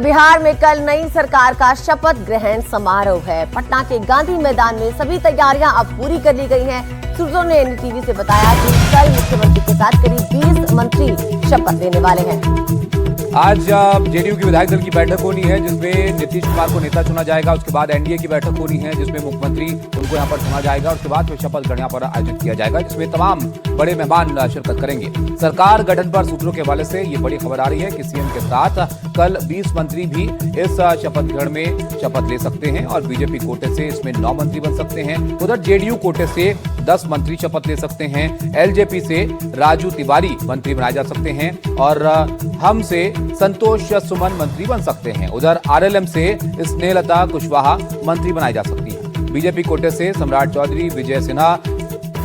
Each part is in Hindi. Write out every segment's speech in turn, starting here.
बिहार में कल नई सरकार का शपथ ग्रहण समारोह है। पटना के गांधी मैदान में सभी तैयारियां अब पूरी कर ली गई हैं। सूत्रों ने एनडीटीवी से बताया कि कल मुख्यमंत्री के साथ करीब 20 मंत्री शपथ लेने वाले हैं। आज जेडीयू की विधायक दल की बैठक होनी है जिसमें नीतीश कुमार को नेता चुना जाएगा। उसके बाद एनडीए की बैठक होनी है जिसमें मुख्यमंत्री उनको यहां पर चुना जाएगा। उसके बाद फिर शपथ ग्रहण पर आयोजित किया जाएगा जिसमें तमाम बड़े मेहमान शिरकत करेंगे। सरकार गठन पर सूत्रों के हवाले से ये बड़ी खबर आ रही है कि सीएम के साथ कल 20 मंत्री भी इस शपथ ग्रहण में शपथ ले सकते हैं और बीजेपी कोटे से इसमें 9 मंत्री बन सकते हैं। उधर जेडीयू कोटे से 10 मंत्री शपथ ले सकते हैं। एलजेपी से राजू तिवारी मंत्री बनाए जा सकते हैं और हम से संतोष सुमन मंत्री बन सकते हैं। उधर आरएलएम से स्नेहलता कुशवाहा मंत्री बनाई जा सकती है। बीजेपी कोटे से सम्राट चौधरी, विजय सिन्हा,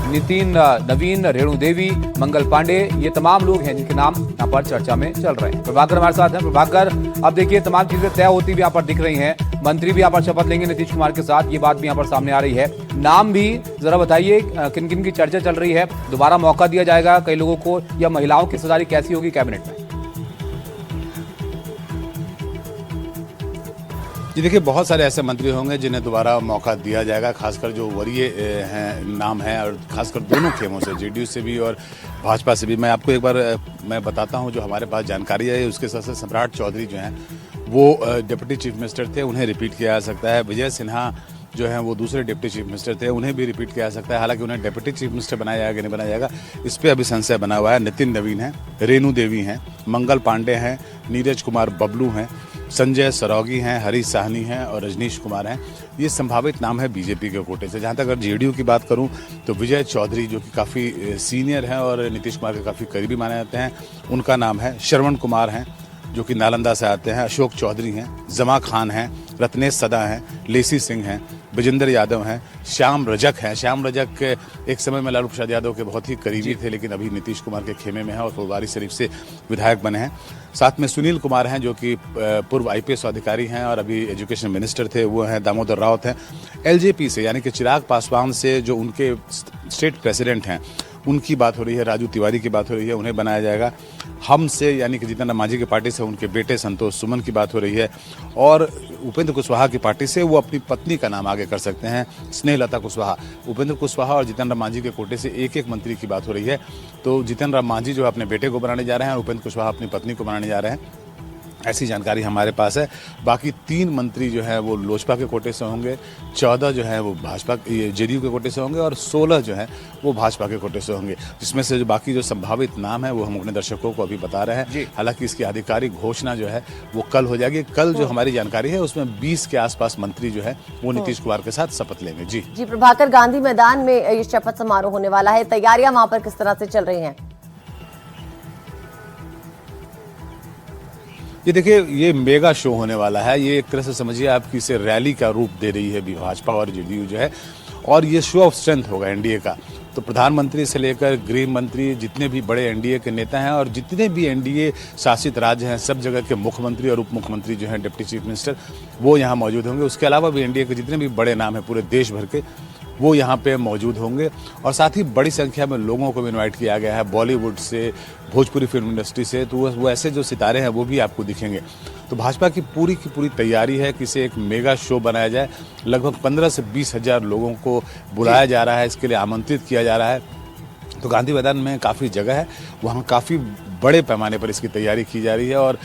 नितिन नवीन, रेणु देवी, मंगल पांडे, ये तमाम लोग हैं जिनके नाम यहाँ पर चर्चा में चल रहे हैं। प्रभाकर हमारे साथ हैं। प्रभाकर, अब देखिए तमाम चीजें तय होती भी यहाँ पर दिख रही हैं। मंत्री भी यहाँ पर शपथ लेंगे नीतीश कुमार के साथ, ये बात भी यहाँ पर सामने आ रही है। नाम भी जरा बताइए किन किन की चर्चा चल रही है। दोबारा मौका दिया जाएगा कई लोगों को या महिलाओं की हिस्सेदारी कैसी होगी कैबिनेट में? जी देखिए, बहुत सारे ऐसे मंत्री होंगे जिन्हें दोबारा मौका दिया जाएगा, खासकर जो वरीय हैं नाम हैं और खासकर दोनों खेमों से, जेडीयू से भी और भाजपा से भी। मैं आपको एक बार मैं बताता हूं जो हमारे पास जानकारी है। उसके साथ साथ सम्राट चौधरी जो हैं वो डिप्टी चीफ मिनिस्टर थे, उन्हें रिपीट किया जा सकता है। विजय सिन्हा जो है वो दूसरे डिप्टी चीफ मिनिस्टर थे, उन्हें भी रिपीट किया जा सकता है। हालांकि उन्हें डिप्टी चीफ मिनिस्टर बनाया जाएगा नहीं बनाया जाएगा इस पर अभी संशय बना हुआ है। नितिन नवीन हैं, रेणु देवी हैं, मंगल पांडे हैं, नीरज कुमार बबलू हैं, संजय सरोगी हैं, हरीश साहनी हैं और रजनीश कुमार हैं। ये संभावित नाम है बीजेपी के कोटे से। जहाँ तक अगर जेडीयू की बात करूँ तो विजय चौधरी जो कि काफ़ी सीनियर हैं और नीतीश कुमार के काफ़ी करीबी माने जाते हैं, उनका नाम है। श्रवण कुमार हैं जो कि नालंदा से आते हैं, अशोक चौधरी हैं, जमा खान हैं, रत्नेश सदा हैं, लेसी सिंह हैं, विजेंद्र यादव हैं, श्याम रजक हैं। श्याम रजक एक समय में लालू प्रसाद यादव के बहुत ही करीबी थे लेकिन अभी नीतीश कुमार के खेमे में हैं और फुलवारी शरीफ से विधायक बने हैं। साथ में सुनील कुमार हैं जो कि पूर्व आईपीएस अधिकारी हैं और अभी एजुकेशन मिनिस्टर थे, वो हैं। दामोदर राउत हैं एलजेपी से, यानी कि चिराग पासवान से जो उनके स्टेट प्रेसिडेंट हैं, उनकी बात हो रही है। राजू तिवारी की बात हो रही है, उन्हें बनाया जाएगा। हम से यानी कि जितेंद्र मांझी की पार्टी से उनके बेटे संतोष सुमन की बात हो रही है और उपेंद्र कुशवाहा की पार्टी से वो अपनी पत्नी का नाम आगे कर सकते हैं, स्नेहलता कुशवाहा। उपेंद्र कुशवाहा और जितेंद्र मांझी के कोटे से एक एक मंत्री की बात हो रही है। तो जितेंद्र मांझी जो अपने बेटे को बनाने जा रहे हैं और उपेंद्र कुशवाहा अपनी पत्नी को बनाने जा रहे हैं, ऐसी जानकारी हमारे पास है। बाकी 3 मंत्री जो है वो लोजपा के कोटे से होंगे, 14 जो है वो भाजपा जेडीयू के कोटे से होंगे और 16 जो है वो भाजपा के कोटे से होंगे। जिसमें से जो बाकी जो संभावित नाम है वो हम अपने दर्शकों को अभी बता रहे हैं। हालांकि इसकी आधिकारिक घोषणा जो है वो कल हो जाएगी। कल जो हमारी जानकारी है उसमें 20 के आसपास मंत्री जो है वो नीतीश कुमार के साथ शपथ लेंगे। जी प्रभाकर, गांधी मैदान में ये शपथ समारोह होने वाला है, तैयारियां वहां पर किस तरह से चल रही हैं? ये देखिए, ये मेगा शो होने वाला है। ये एक तरह से समझिए आपकी इसे रैली का रूप दे रही है भाजपा और जेडीयू जो है, और ये शो ऑफ स्ट्रेंथ होगा एनडीए का। तो प्रधानमंत्री से लेकर गृह मंत्री, जितने भी बड़े एनडीए के नेता हैं और जितने भी एनडीए शासित राज्य हैं, सब जगह के मुख्यमंत्री और उप मुख्यमंत्री जो हैं, डिप्टी चीफ मिनिस्टर, वो यहाँ मौजूद होंगे। उसके अलावा भी एनडीए के जितने भी बड़े नाम हैं पूरे देश भर के, वो यहाँ पे मौजूद होंगे। और साथ ही बड़ी संख्या में लोगों को भी इनवाइट किया गया है, बॉलीवुड से, भोजपुरी फिल्म इंडस्ट्री से। तो वो ऐसे जो सितारे हैं वो भी आपको दिखेंगे। तो भाजपा की पूरी तैयारी है कि इसे एक मेगा शो बनाया जाए। लगभग 15 से 20 हजार लोगों को बुलाया जा रहा है, इसके लिए आमंत्रित किया जा रहा है। तो गांधी मैदान में काफ़ी जगह है, वहाँ काफ़ी बड़े पैमाने पर इसकी तैयारी की जा रही है और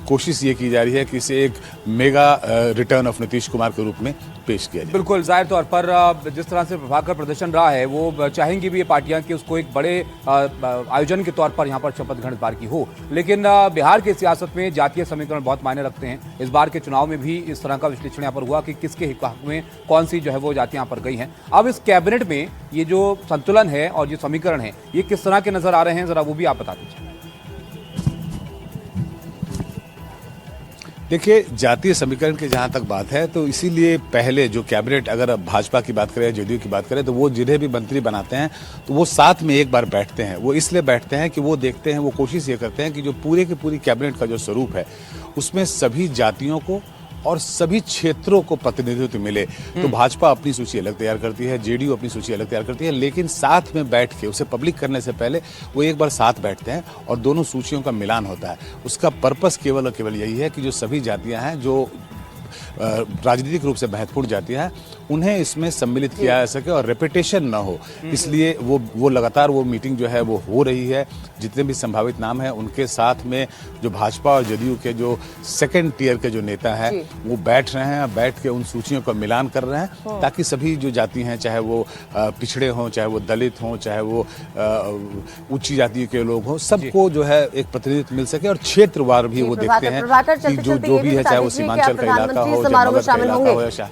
कोशिश ये की जा रही है कि इसे एक mega return of Nitish Kumar के रूप में पेश किया जाए। बिल्कुल, जाहिर तौर पर जिस तरह से प्रभाकर प्रदर्शन रहा है वो चाहेंगी भी ये पार्टियां कि उसको एक बड़े आयोजन के तौर पर यहाँ पर शपथ ग्रहण इस बार की हो। लेकिन बिहार की सियासत में जातीय समीकरण बहुत मायने रखते हैं। इस बार के चुनाव में भी इस तरह का विश्लेषण यहाँ पर हुआ कि किसके हक में कौन सी जो है वो जातियां यहाँ पर गई हैं। अब इस कैबिनेट में ये जो संतुलन है और ये समीकरण है, ये किस तरह के नजर आ रहे हैं, जरा वो भी आप बता दीजिए। देखिए, जातीय समीकरण की जहाँ तक बात है तो इसीलिए पहले जो कैबिनेट, अगर भाजपा की बात करें, जेडीयू की बात करें, तो वो जिन्हें भी मंत्री बनाते हैं तो वो साथ में एक बार बैठते हैं। वो इसलिए बैठते हैं कि वो देखते हैं, वो कोशिश ये करते हैं कि जो पूरे की पूरी कैबिनेट का जो स्वरूप है उसमें सभी जातियों को और सभी क्षेत्रों को प्रतिनिधित्व मिले। तो भाजपा अपनी सूची अलग तैयार करती है, जेडीयू अपनी सूची अलग तैयार करती है, लेकिन साथ में बैठ के उसे पब्लिक करने से पहले वो एक बार साथ बैठते हैं और दोनों सूचियों का मिलान होता है। उसका पर्पस केवल और केवल यही है कि जो सभी जातियां हैं, जो राजनीतिक रूप से महत्वपूर्ण जातियां हैं, उन्हें इसमें सम्मिलित किया जा सके और रेपिटेशन ना हो, इसलिए वो लगातार वो मीटिंग जो है वो हो रही है। जितने भी संभावित नाम हैं उनके साथ में जो भाजपा और जदयू के जो सेकंड टियर के जो नेता हैं वो बैठ रहे हैं, बैठ के उन सूचियों का मिलान कर रहे हैं, ताकि सभी जो जाति हैं, चाहे वो पिछड़े हों, चाहे वो दलित हों, चाहे वो उच्च जाति के लोग हों, सबको जो है एक प्रतिनिधित्व मिल सके और क्षेत्रवार भी वो देखते हैं कि जो भी है, चाहे वो सीमांचल का इलाका हो, समारोह में शामिल होंगे।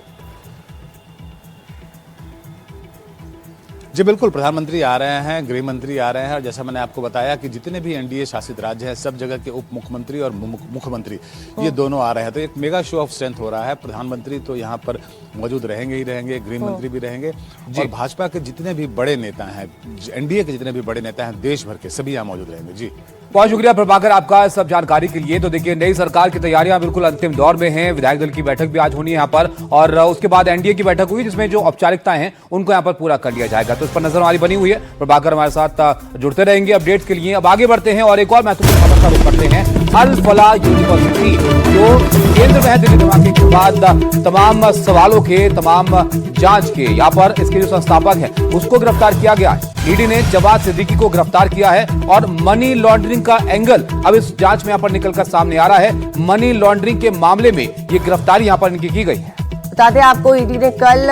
जी बिल्कुल, प्रधानमंत्री आ रहे हैं, गृह मंत्री आ रहे हैं, और जैसा मैंने आपको बताया कि जितने भी एनडीए शासित राज्य हैं, सब जगह के उप मुख्यमंत्री और मुख्यमंत्री ये दोनों आ रहे हैं। तो एक मेगा शो ऑफ स्ट्रेंथ हो रहा है। प्रधानमंत्री तो यहाँ पर मौजूद रहेंगे ही रहेंगे, गृह मंत्री भी रहेंगे, और भाजपा के जितने भी बड़े नेता हैं, एनडीए के जितने भी बड़े नेता हैं देश भर के, सभी यहाँ मौजूद रहेंगे। जी बहुत शुक्रिया प्रभाकर आपका सब जानकारी के लिए। तो देखिए, नई सरकार की तैयारियां बिल्कुल अंतिम दौर में हैं। विधायक दल की बैठक भी आज होनी है यहाँ पर, और उसके बाद एनडीए की बैठक हुई जिसमें जो औपचारिकताएं हैं उनको यहाँ पर पूरा कर लिया जाएगा। तो इस पर नजर हमारी बनी हुई है। प्रभाकर हमारे साथ जुड़ते रहेंगे अपडेट के लिए। अब आगे बढ़ते हैं और एक और महत्वपूर्ण खबर का रुख करते हैं। अल फलाह यूनिवर्सिटी जो केंद्र में है दिल्ली धमाके के बाद तमाम सवालों के, तमाम जांच के, यहाँ पर इसके जो संस्थापक है उसको गिरफ्तार किया गया है। ईडी ने जवाद सिद्दीकी को गिरफ्तार किया है और मनी लॉन्ड्रिंग का एंगल अब इस जांच में यहाँ पर निकलकर सामने आ रहा है। मनी लॉन्ड्रिंग के मामले में ये गिरफ्तारी यहाँ पर इनकी की गई है। बता दें आपको, ईडी ने कल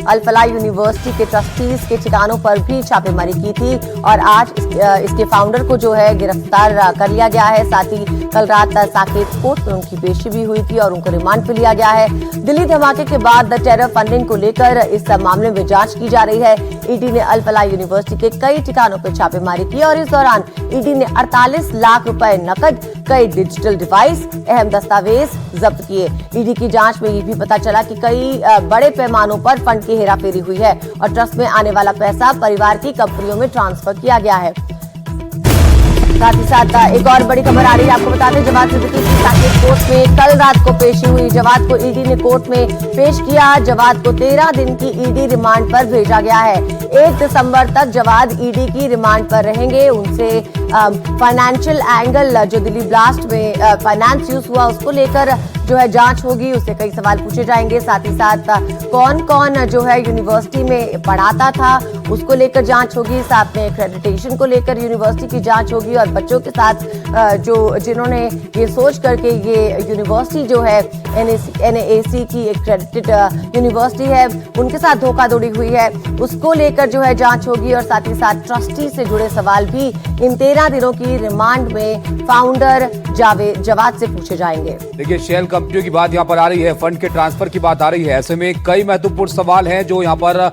अल फलाह यूनिवर्सिटी के ट्रस्टीज के ठिकानों पर भी छापेमारी की थी और आज इसके फाउंडर को जो है गिरफ्तार कर लिया गया है। साथ ही कल रात साकेत कोर्ट में उनकी पेशी भी हुई थी और उनको रिमांड पे लिया गया है। दिल्ली धमाके के बाद टेरर फंडिंग को लेकर इस मामले में जांच की जा रही है। ईडी ने अल फलाह यूनिवर्सिटी के कई ठिकानों पर छापेमारी की और इस दौरान ईडी ने 48 लाख रुपए नकद, कई डिजिटल डिवाइस, अहम दस्तावेज जब्त किए। ईडी की जांच में ये भी पता चला कि कई बड़े पैमानों पर फंड की हेराफेरी हुई है और ट्रस्ट में आने वाला पैसा परिवार की कंपनियों में ट्रांसफर किया गया है। साथ ही साथ एक और बड़ी खबर आ रही है, आपको बता दें, जवाद सिद्दीकी की साकेत कोर्ट में कल रात को पेशी हुई। जवाद को ईडी ने कोर्ट में पेश किया। जवाद को 13 दिन की ईडी रिमांड पर भेजा गया है। 1 दिसंबर तक जवाद ईडी की रिमांड पर रहेंगे। उनसे फाइनेंशियल एंगल, जो दिल्ली ब्लास्ट में फाइनेंस यूज हुआ उसको लेकर जो है जांच होगी, उससे कई सवाल पूछे जाएंगे। साथ ही साथ कौन कौन जो है यूनिवर्सिटी में पढ़ाता था उसको लेकर जांच होगी। साथ में एक्रेडिटेशन को लेकर यूनिवर्सिटी की जांच होगी और बच्चों के साथ जो जिन्होंने ये सोच करके ये यूनिवर्सिटी जो है NAAC की एक्रेडिटेड यूनिवर्सिटी है उनके साथ धोखाधड़ी हुई है उसको लेकर जो है जांच होगी। और साथ ही साथ ट्रस्टी से जुड़े सवाल भी इन 13 दिनों की रिमांड में फाउंडर जवाद से पूछे जाएंगे। देखिए, शेल कंपनियों की बात यहाँ पर आ रही है, फंड के ट्रांसफर की बात आ रही है। ऐसे में कई महत्वपूर्ण सवाल हैं जो यहाँ पर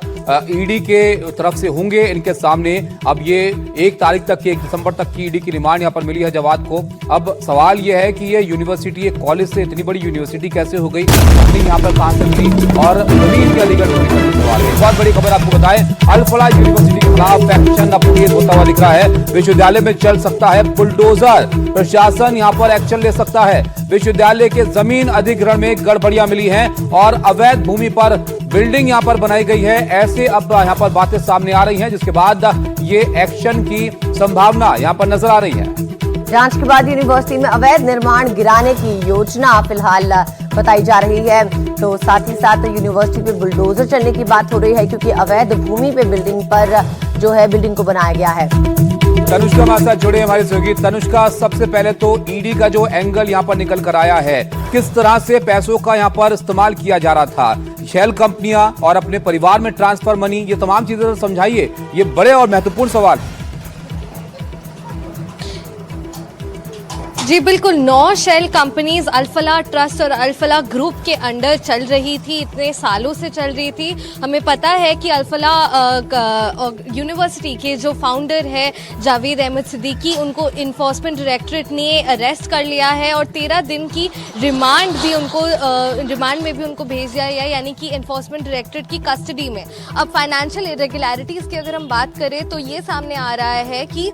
ईडी के तरफ से होंगे इनके सामने। अब ये 1 तारीख तक की, 1 दिसंबर तक की ईडी की रिमांड यहाँ पर मिली है जवाद को। अब सवाल ये है कि ये यूनिवर्सिटी, एक कॉलेज से इतनी बड़ी यूनिवर्सिटी कैसे हो गई, अपनी यहाँ पर कहां से मिली, और जमीन के अलीगढ़ होने का सवाल है। एक बहुत बड़ी खबर आपको बताएं, अल फलाह यूनिवर्सिटी के खिलाफ एक्शन अब तेज होता हुआ दिख रहा है। विश्वविद्यालय में चल सकता है बुलडोजर, प्रशासन यहाँ पर एक्शन ले सकता है। विश्वविद्यालय के जमीन अधिग्रहण में गड़बड़ियां मिली हैं और अवैध भूमि पर बिल्डिंग यहाँ पर बनाई गई है। ऐसे अब यहाँ पर बातें सामने आ रही हैं, जिसके बाद ये एक्शन की संभावना यहाँ पर नजर आ रही है। जांच के बाद यूनिवर्सिटी में अवैध निर्माण गिराने की योजना फिलहाल बताई जा रही है। तो साथ ही साथ यूनिवर्सिटी पे बुलडोजर चलने की बात हो रही है क्योंकि अवैध भूमि पे बिल्डिंग पर जो है बिल्डिंग को बनाया गया है। तनुष्का हमारे साथ जुड़े हमारे सहयोगी। तनुष्का, सबसे पहले तो ईडी का जो एंगल यहाँ पर निकल कर आया है, किस तरह से पैसों का यहाँ पर इस्तेमाल किया जा रहा था, शेल कंपनियां और अपने परिवार में ट्रांसफर मनी, ये तमाम चीजें समझाइए, ये बड़े और महत्वपूर्ण सवाल। जी बिल्कुल, 9 शेल कंपनीज अल फलाह ट्रस्ट और अल फलाह ग्रुप के अंडर चल रही थी, इतने सालों से चल रही थी। हमें पता है कि अल फलाह यूनिवर्सिटी के जो फाउंडर है जावेद अहमद सिद्दीकी, उनको इन्फोर्समेंट डायरेक्टरेट ने अरेस्ट कर लिया है और 13 दिन की रिमांड में भी उनको भेज दिया है, यानी कि इन्फोर्समेंट डायरेक्टरेट की कस्टडी में। अब फाइनेंशियल इरेगुलरिटीज़ की अगर हम बात करें तो ये सामने आ रहा है कि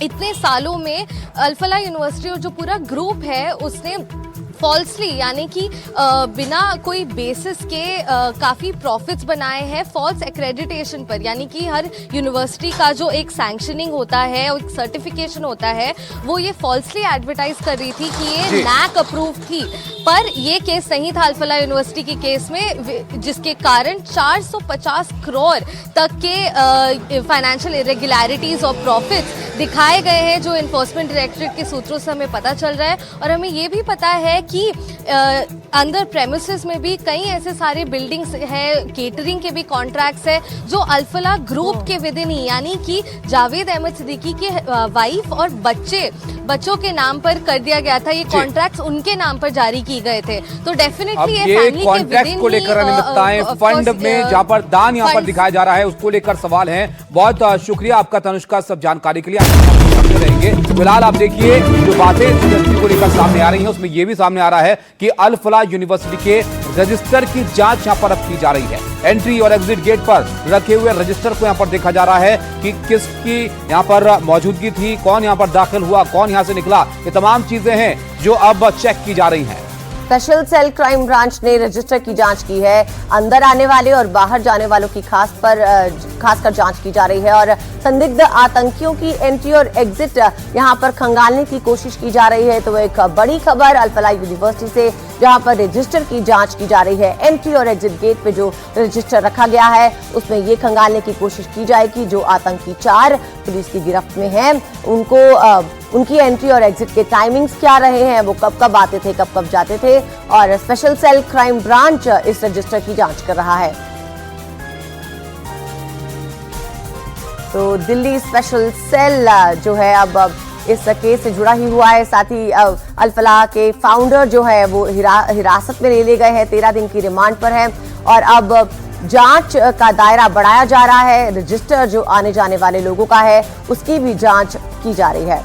इतने सालों में अल फलाह यूनिवर्सिटी और जो पूरा ग्रुप है उसने फॉल्सली यानी कि बिना कोई बेसिस के काफ़ी प्रॉफिट्स बनाए हैं फॉल्स एक्रेडिटेशन पर, यानी कि हर यूनिवर्सिटी का जो एक सैंक्शनिंग होता है और एक सर्टिफिकेशन होता है वो ये फॉल्सली एडवर्टाइज कर रही थी कि ये नैक अप्रूव थी, पर ये केस नहीं था अल्फला यूनिवर्सिटी के केस में, जिसके कारण 450 करोड़ तक के फाइनेंशियल इरेगुलरिटीज और प्रॉफिट्स दिखाए गए हैं, जो इन्फोर्समेंट डायरेक्टरेट के सूत्रों से हमें पता चल रहा है। और हमें ये भी पता है कि अंदर प्रेमिसेस में भी कई ऐसे सारे बिल्डिंग्स हैं, केटरिंग के भी कॉन्ट्रैक्ट्स है जो अल्फला ग्रुप के विद इन ही, यानी कि जावेद अहमद सिद्दीकी के वाइफ और बच्चों के नाम पर कर दिया गया था। ये कॉन्ट्रैक्ट्स उनके नाम पर जारी किए गए थे, तो डेफिनेटली ये फैमिली के कॉन्ट्रैक्ट को लेकर अनियमितताएं फंड में जहां पर दान यहां पर दिखाया जा रहा है उसको लेकर सवाल हैं। बहुत शुक्रिया आपका तनुष्का सब जानकारी के लिए, आप रहेंगे। फिलहाल आप देखिए जो बातें यूनिवर्सिटी को लेकर सामने आ रही हैं उसमें यह भी सामने आ रहा है कि अल-फलाह यूनिवर्सिटी के रजिस्टर की जांच यहां पर अब की जा रही है। एंट्री और एग्जिट गेट पर रखे हुए रजिस्टर को यहां पर देखा जा रहा है कि किसकी यहां पर मौजूदगी थी, कौन यहां पर दाखिल हुआ, कौन यहां से निकला, ये तमाम चीजें हैं जो अब चेक की जा रही हैं। स्पेशल सेल क्राइम ब्रांच ने रजिस्टर की जांच की है। अंदर आने वाले और बाहर जाने वालों की खासकर जांच की जा रही है और संदिग्ध आतंकियों की एंट्री और एग्जिट यहां पर खंगालने की कोशिश की जा रही है। तो एक बड़ी खबर अल-फलाह यूनिवर्सिटी से, जहां पर रजिस्टर की जांच की जा रही है। एंट्री और एग्जिट गेट पे जो रजिस्टर रखा गया है उसमें ये खंगालने की कोशिश की जाएगी जो आतंकी 4 पुलिस की गिरफ्त में हैं, उनकी एंट्री और एग्जिट के टाइमिंग्स क्या रहे हैं, वो कब आते थे, कब जाते थे, और स्पेशल सेल क्राइम ब्रांच इस रजिस्टर की जांच कर रहा है। तो दिल्ली स्पेशल सेल जो है अब इस केस से जुड़ा ही हुआ है। साथ ही अल-फलाह के फाउंडर जो है वो हिरासत में ले लिए गए हैं, 13 दिन की रिमांड पर है और अब जांच का दायरा बढ़ाया जा रहा है। रजिस्टर जो आने जाने वाले लोगों का है उसकी भी जांच की जा रही है।